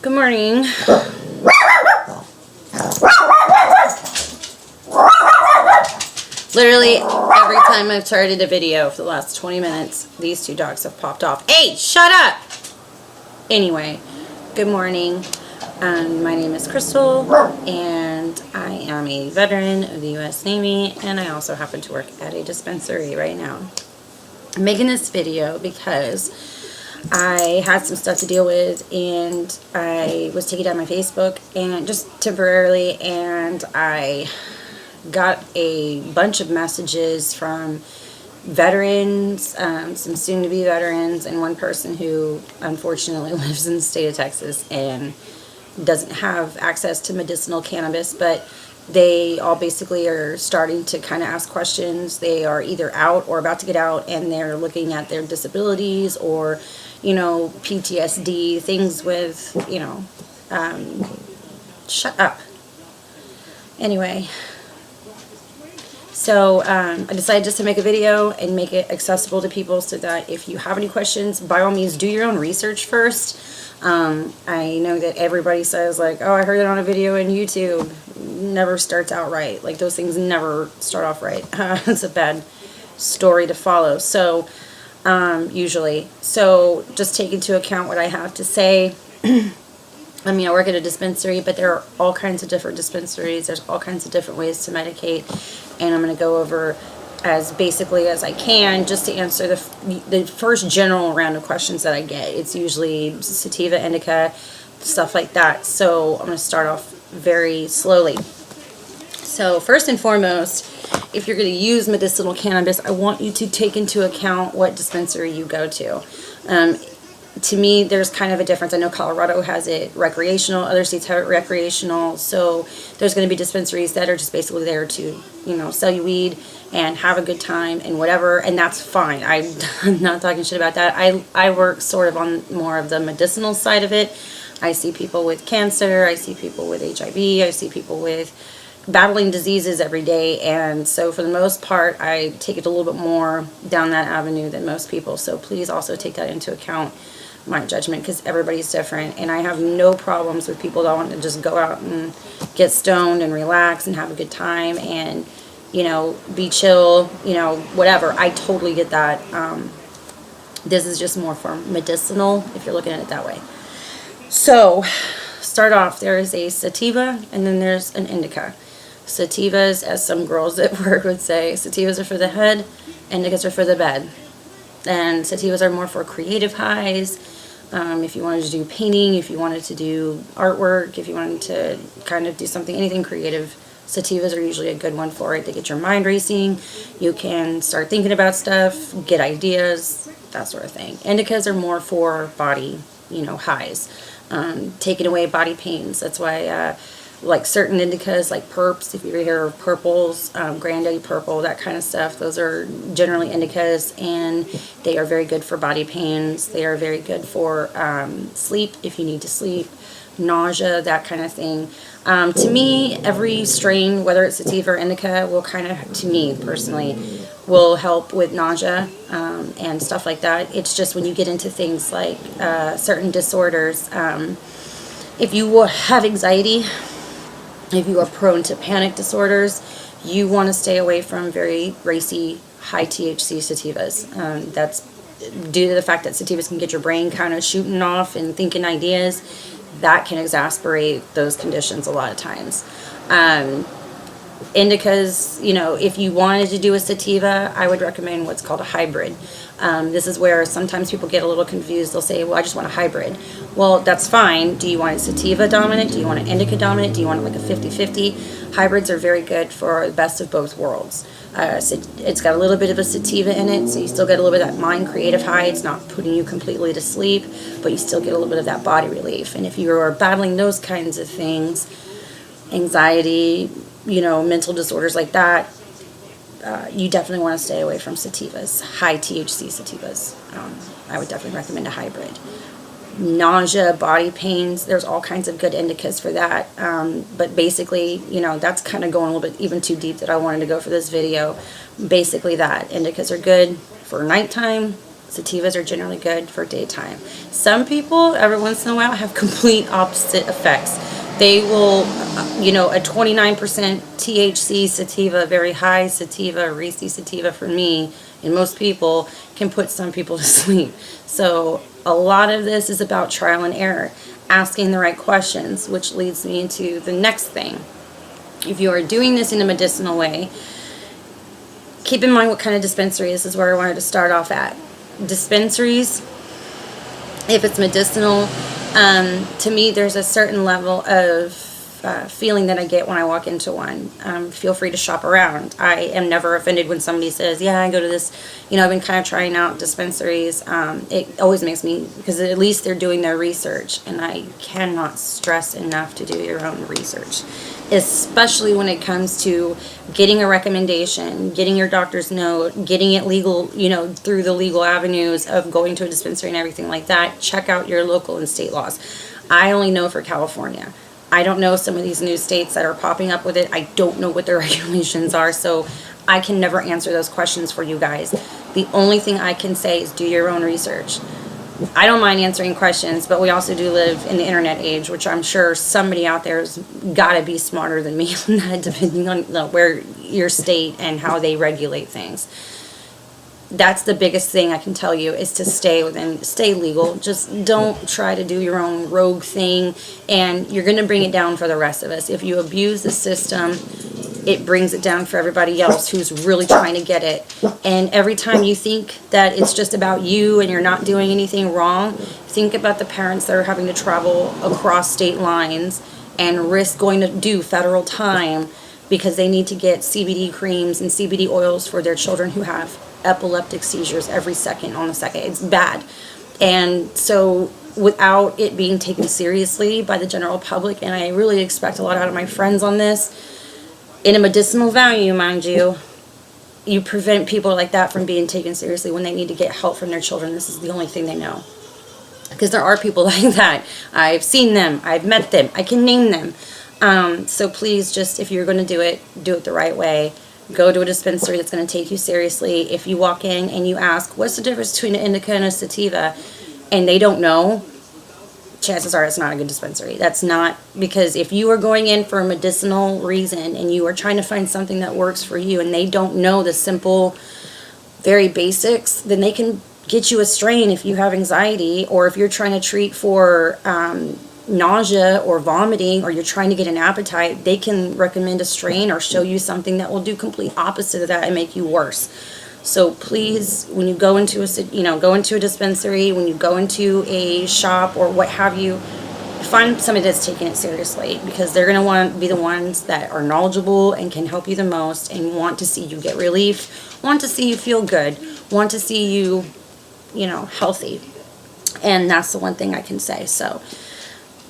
Good morning. Literally every time I've started a video for the last 20 minutes, these two dogs have popped off. Hey, shut up! Anyway, good morning. My name is Crystal, and I am a veteran of the U.S. Navy, and I also happen to work at a dispensary right now. I'm making this video because I had some stuff to deal with, and I was taking down my Facebook and just temporarily, and I got a bunch of messages from veterans, some soon-to-be veterans, and one person who unfortunately lives in the state of Texas and doesn't have access to medicinal cannabis, but they all basically are starting to kind of ask questions. They are either out or about to get out, and they're looking at their disabilities or, you know, PTSD, things with, you know, shut up. Anyway, so I decided just to make a video and make it accessible to people so that if you have any questions, by all means, do your own research first. I know that everybody says, like, oh, I heard it on a video on YouTube. Never starts out right. Like, those things never start off right. It's a bad story to follow. So, usually. So, just take into account what I have to say. I mean, I work at a dispensary, but there are all kinds of different dispensaries. There's all kinds of different ways to medicate, and I'm going to go over as basically as I can just to answer the first general round of questions that I get. It's usually sativa, indica, stuff like that. So I'm going to start off very slowly. So first and foremost, if you're going to use medicinal cannabis, I want you to take into account what dispensary you go to. To me, there's kind of a difference. I know Colorado has it recreational, other states have it recreational, so there's going to be dispensaries that are just basically there to, you know, sell you weed and have a good time and whatever, and that's fine. I'm not talking shit about that. I work sort of on more of the medicinal side of it. I see people with cancer, I see people with HIV, I see people with battling diseases every day, and so for the most part, I take it a little bit more down that avenue than most people, so please also take that into account, my judgment, because everybody's different, and I have no problems with people that want to just go out and get stoned and relax and have a good time and, you know, be chill, you know, whatever. I totally get that. This is just more for medicinal, if you're looking at it that way. So, start off, there is a sativa, and then there's an indica. Sativas, as some girls at work would say, sativas are for the head, indicas are for the bed. And sativas are more for creative highs. If you wanted to do painting, if you wanted to do artwork, if you wanted to kind of do something, anything creative, sativas are usually a good one for it. They get your mind racing. You can start thinking about stuff, get ideas, that sort of thing. Indicas are more for body, you know, highs. Taking away body pains. That's why like certain indicas, like perps, if you hear of purples, granddaddy purple, that kind of stuff, those are generally indicas, and they are very good for body pains. They are very good for sleep, if you need to sleep, nausea, that kind of thing. To me, every strain, whether it's sativa or indica, will kind of, to me personally, will help with nausea and stuff like that. It's just when you get into things like certain disorders, if you have anxiety, if you are prone to panic disorders, you want to stay away from very racy, high THC sativas. That's due to the fact that sativas can get your brain kind of shooting off and thinking ideas. That can exacerbate those conditions a lot of times. Indicas, you know, if you wanted to do a sativa, I would recommend what's called a hybrid. This is where sometimes people get a little confused. They'll say, well, I just want a hybrid. Well, that's fine. Do you want a sativa dominant? Do you want an indica dominant? Do you want like a 50-50? Hybrids are very good for the best of both worlds. It's got a little bit of a sativa in it, so you still get a little bit of that mind creative high. It's not putting you completely to sleep, but you still get a little bit of that body relief. And if you are battling those kinds of things, anxiety, you know, mental disorders like that, you definitely want to stay away from sativas, high THC sativas. I would definitely recommend a hybrid. Nausea, body pains, there's all kinds of good indicas for that. But basically, you know, that's kind of going a little bit even too deep that I wanted to go for this video. Basically that. Indicas are good for nighttime. Sativas are generally good for daytime. Some people, every once in a while, have complete opposite effects. They will, a 29% THC sativa, very high sativa, racy sativa for me, and most people, can put some people to sleep. So a lot of this is about trial and error, asking the right questions, which leads me into the next thing. If you are doing this in a medicinal way, keep in mind what kind of dispensary. This is where I wanted to start off at. Dispensaries, if it's medicinal, to me there's a certain level of feeling that I get when I walk into one. Feel free to shop around. I am never offended when somebody says, yeah, I go to this, I've been kind of trying out dispensaries. It always makes me, because at least they're doing their research, and I cannot stress enough to do your own research, especially when it comes to getting a recommendation, getting your doctor's note, getting it legal, through the legal avenues of going to a dispensary and everything like that. Check out your local and state laws. I only know for California. I don't know some of these new states that are popping up with it. I don't know what their regulations are, so I can never answer those questions for you guys. The only thing I can say is do your own research. I don't mind answering questions, but we also do live in the internet age, which I'm sure somebody out there has got to be smarter than me on that, depending on where your state and how they regulate things. That's the biggest thing I can tell you, is to stay legal. Just don't try to do your own rogue thing, and you're going to bring it down for the rest of us. If you abuse the system, it brings it down for everybody else who's really trying to get it. And every time you think that it's just about you and you're not doing anything wrong, think about the parents that are having to travel across state lines and risk going to do federal time because they need to get CBD creams and CBD oils for their children who have epileptic seizures every second on the second. It's bad. And so without it being taken seriously by the general public, and I really expect a lot out of my friends on this, in a medicinal value, mind you, you prevent people like that from being taken seriously when they need to get help from their children. This is the only thing they know. Because there are people like that. I've seen them. I've met them. I can name them. So please, just if you're going to do it the right way. Go to a dispensary that's going to take you seriously. If you walk in and you ask, what's the difference between an indica and a sativa, and they don't know, chances are it's not a good dispensary. That's not, because if you are going in for a medicinal reason and you are trying to find something that works for you and they don't know the simple, very basics, then they can get you a strain if you have anxiety, or if you're trying to treat for nausea or vomiting, or you're trying to get an appetite, they can recommend a strain or show you something that will do complete opposite of that and make you worse. So please, when you go into a dispensary, when you go into a shop or what have you, find somebody that's taking it seriously, because they're going to want to be the ones that are knowledgeable and can help you the most and want to see you get relief, want to see you feel good, want to see you, healthy. And that's the one thing I can say. So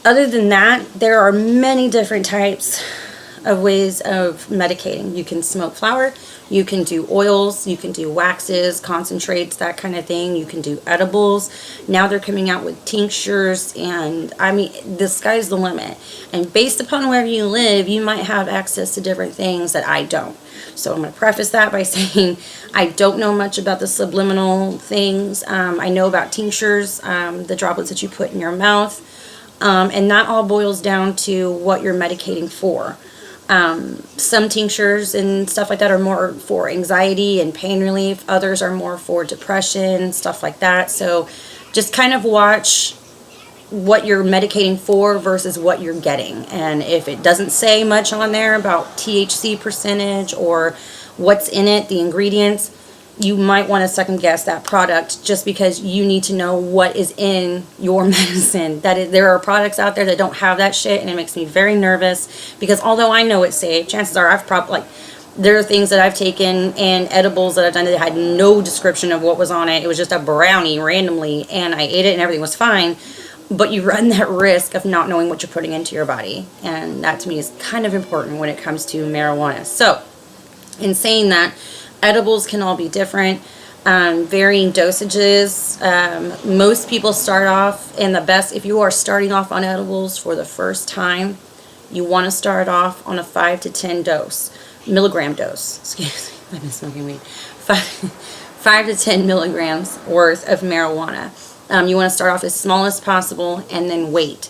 other than that, there are many different types of ways of medicating. You can smoke flower, you can do oils, you can do waxes, concentrates, that kind of thing. You can do edibles. Now they're coming out with tinctures, and I mean, the sky's the limit. And based upon where you live, you might have access to different things that I don't. So I'm going to preface that by saying I don't know much about the subliminal things. I know about tinctures, the droplets that you put in your mouth. And that all boils down to what you're medicating for. Some tinctures and stuff like that are more for anxiety and pain relief. Others are more for depression, stuff like that. So just kind of watch what you're medicating for versus what you're getting. And if it doesn't say much on there about THC percentage or what's in it, the ingredients, you might want to second guess that product, just because you need to know what is in your medicine. There are products out there that don't have that shit, and it makes me very nervous, because although I know it's safe, chances are there are things that I've taken and edibles that I've done that had no description of what was on it. It was just a brownie randomly, and I ate it and everything was fine. But you run that risk of not knowing what you're putting into your body, and that to me is kind of important when it comes to marijuana. So in saying that, edibles can all be different, varying dosages. Most people start off, and the best, if you are starting off on edibles for the first time, you want to start off on a 5 to 10 milligram dose. Excuse me, I've been smoking weed. 5 to 10 milligrams worth of marijuana. You want to start off as small as possible and then wait.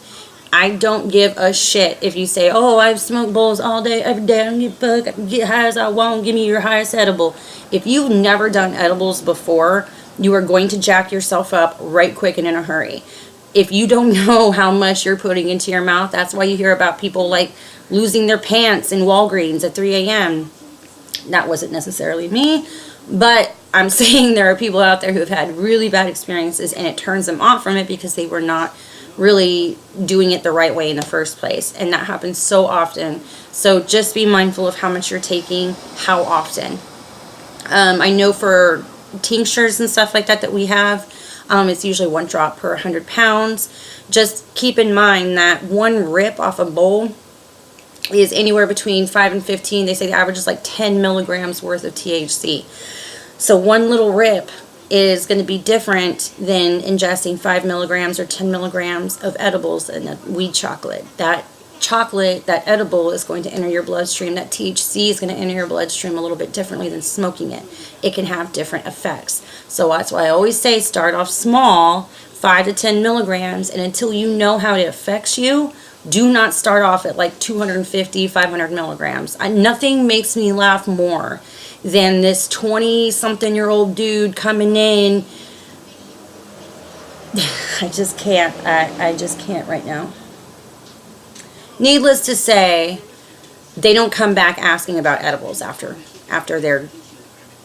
I don't give a shit if you say, oh, I've smoked bowls all day, every day, I don't give a fuck, I can get high as I want, give me your highest edible. If you've never done edibles before, you are going to jack yourself up right quick and in a hurry. If you don't know how much you're putting into your mouth, that's why you hear about people like losing their pants in Walgreens at 3 a.m. That wasn't necessarily me, but I'm saying there are people out there who have had really bad experiences and it turns them off from it because they were not really doing it the right way in the first place, and that happens so often. So just be mindful of how much you're taking, how often. I know for tinctures and stuff like that that we have, it's usually 1 drop per 100 pounds. Just keep in mind that 1 rip off a bowl is anywhere between 5 and 15. They say the average is like 10 milligrams worth of THC. So 1 little rip is going to be different than ingesting 5 milligrams or 10 milligrams of edibles and weed chocolate. That chocolate, that edible, is going to enter your bloodstream. That THC is going to enter your bloodstream a little bit differently than smoking it. It can have different effects. So that's why I always say start off small, 5 to 10 milligrams, and until you know how it affects you, do not start off at like 250, 500 milligrams. Nothing makes me laugh more than this 20-something-year-old dude coming in. I just can't. I just can't right now. Needless to say, they don't come back asking about edibles after they're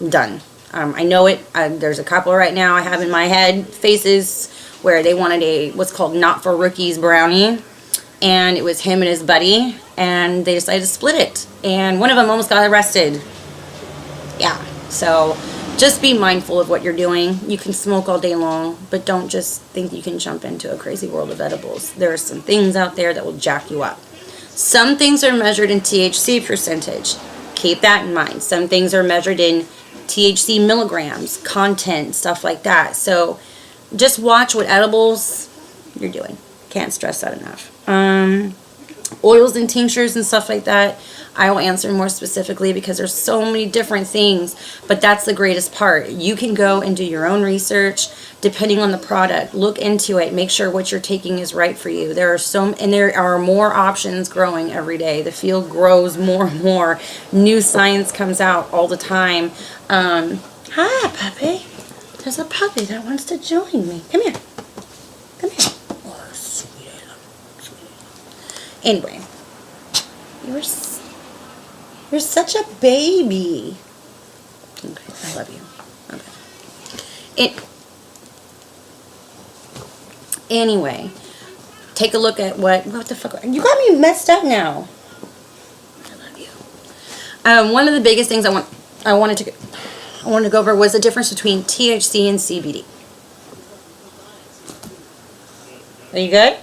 done. I know it. There's a couple right now I have in my head, faces, where they wanted a what's called not for rookies brownie. And it was him and his buddy, and they decided to split it. And one of them almost got arrested. Yeah, so just be mindful of what you're doing. You can smoke all day long, but don't just think you can jump into a crazy world of edibles. There are some things out there that will jack you up. Some things are measured in THC percentage. Keep that in mind. Some things are measured in THC milligrams, content, stuff like that. So just watch what edibles you're doing. Can't stress that enough. Oils and tinctures and stuff like that, I will answer more specifically because there's so many different things, but that's the greatest part. You can go and do your own research depending on the product. Look into it. Make sure what you're taking is right for you. There are more options growing every day. The field grows more and more. New science comes out all the time. Hi, puppy. There's a puppy that wants to join me. Come here. Come here. Anyway, you're such a baby. Okay, I love you. Okay. Anyway, take a look at what the fuck. You got me messed up now. I love you. One of the biggest things I wanted to go over was the difference between THC and CBD. Are you good?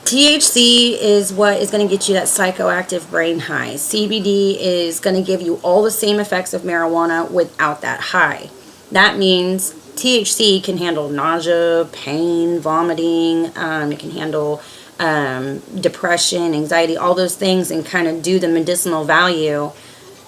THC is what is going to get you that psychoactive brain high. CBD is going to give you all the same effects of marijuana without that high. That means THC can handle nausea, pain, vomiting. It can handle depression, anxiety, all those things, and kind of do the medicinal value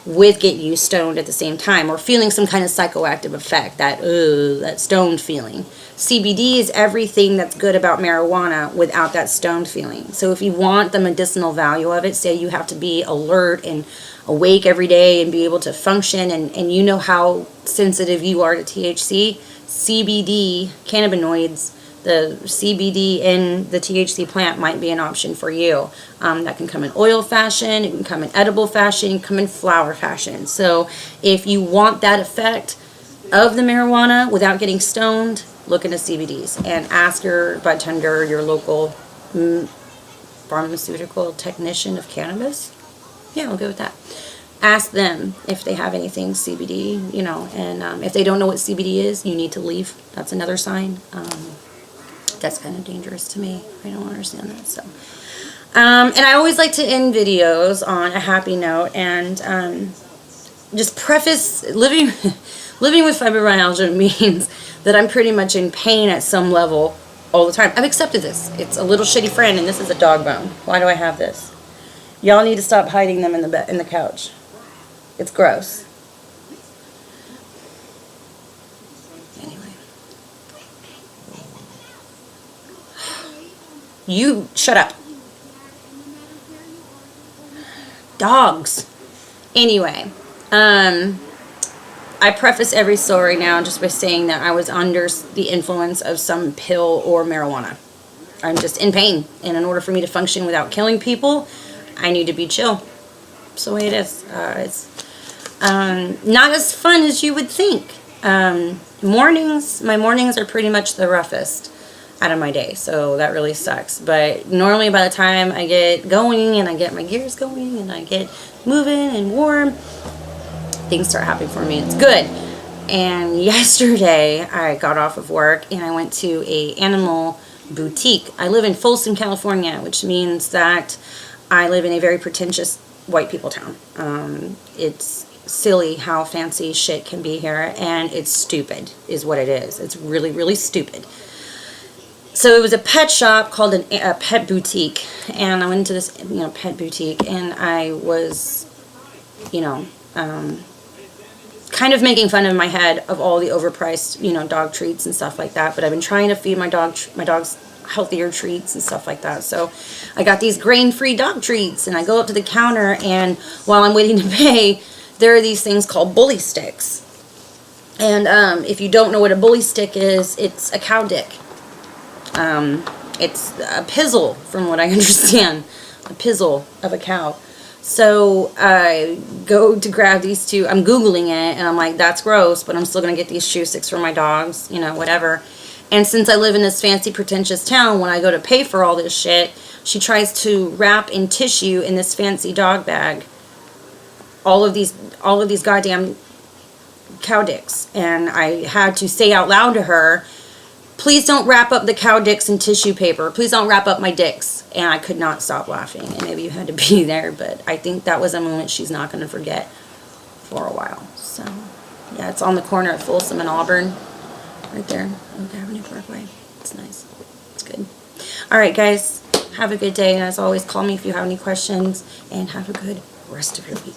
with getting you stoned at the same time, or feeling some kind of psychoactive effect, that stoned feeling. CBD is everything that's good about marijuana without that stoned feeling. So if you want the medicinal value of it, say you have to be alert and awake every day and be able to function, and you know how sensitive you are to THC, CBD, cannabinoids, the CBD in the THC plant might be an option for you. That can come in oil fashion, it can come in edible fashion, it can come in flower fashion. So if you want that effect of the marijuana without getting stoned, look into CBDs and ask your bartender, your local pharmaceutical technician of cannabis. Yeah, I'll go with that. Ask them if they have anything CBD, and if they don't know what CBD is, you need to leave. That's another sign. That's kind of dangerous to me. I don't understand that. So, and I always like to end videos on a happy note and just preface living with fibromyalgia means that I'm pretty much in pain at some level all the time. I've accepted this. It's a little shitty friend, and this is a dog bone. Why do I have this? Y'all need to stop hiding them in the bed, in the couch. It's gross. Anyway. You shut up. Dogs. Anyway, I preface every story now just by saying that I was under the influence of some pill or marijuana. I'm just in pain, and in order for me to function without killing people, I need to be chill. That's the way it is. It's not as fun as you would think. My mornings are pretty much the roughest out of my day, so that really sucks. But normally by the time I get going and I get my gears going and I get moving and warm, things start happening for me. It's good. And yesterday I got off of work and I went to a animal boutique. I live in Folsom, California, which means that I live in a very pretentious white people town. It's silly how fancy shit can be here, and it's stupid is what it is. It's really, really stupid. So it was a pet shop called a pet boutique, and I went into this pet boutique, and I was kind of making fun of my head of all the overpriced dog treats and stuff like that. But I've been trying to feed my dogs healthier treats and stuff like that. So I got these grain-free dog treats, and I go up to the counter, and while I'm waiting to pay, there are these things called bully sticks. And if you don't know what a bully stick is, it's a cow dick. It's a pizzle, from what I understand, a pizzle of a cow. So I go to grab these two. I'm Googling it, and I'm like, that's gross, but I'm still going to get these chew sticks for my dogs, whatever. And since I live in this fancy, pretentious town, when I go to pay for all this shit, she tries to wrap in tissue in this fancy dog bag all of these goddamn cow dicks. And I had to say out loud to her, please don't wrap up the cow dicks in tissue paper. Please don't wrap up my dicks. And I could not stop laughing. And maybe you had to be there, but I think that was a moment she's not going to forget for a while. So, yeah, it's on the corner of Folsom and Auburn. Right there, Oak Avenue Parkway. It's nice. It's good. All right, guys. Have a good day. And as always, call me if you have any questions. And have a good rest of your week.